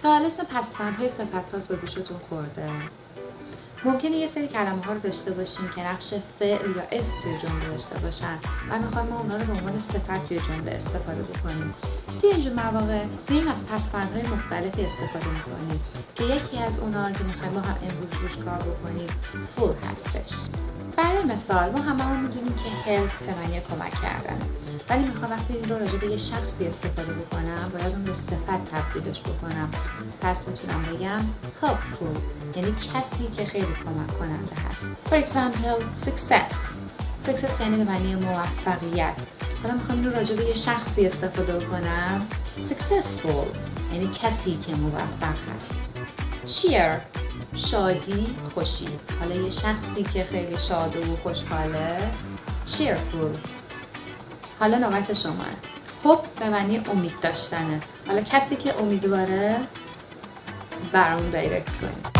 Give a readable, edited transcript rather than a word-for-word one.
تا حالا اسم پسوندهای صفت‌ساز به گوشتون خورده؟ ممکنه یه سری کلمه ها رو داشته باشیم که نقش فعل یا اسم توی جمله داشته باشن و میخوایم ما اونا رو به عنوان صفت توی جمله استفاده بکنیم. توی اینجور مواقع میایم از پسوندهای مختلفی استفاده میکنیم که یکی از اونا که میخوایم با هم امروز روش کار بکنیم full هستش. برای مثال ما هممون میدونیم که help به معنی کمک کردن، ولی میخوام وقتی این رو راجع به یه شخصی استفاده بکنم باید اون به صفت تبدیلش بکنم. پس میتونم بگم helpful، یعنی کسی که خیلی کمک کننده هست. For example, success یعنی به معنی موفقیت. حالا میخوام این رو راجع به یه شخصی استفاده بکنم. successful یعنی کسی که موفق هست. cheer شادی، خوشی. حالا یه شخصی که خیلی شاد و خوشحاله cheerful. حالا نوبت شما. hope به معنی امید داشتنه. حالا کسی که امیدواره برام دایرکت کنید.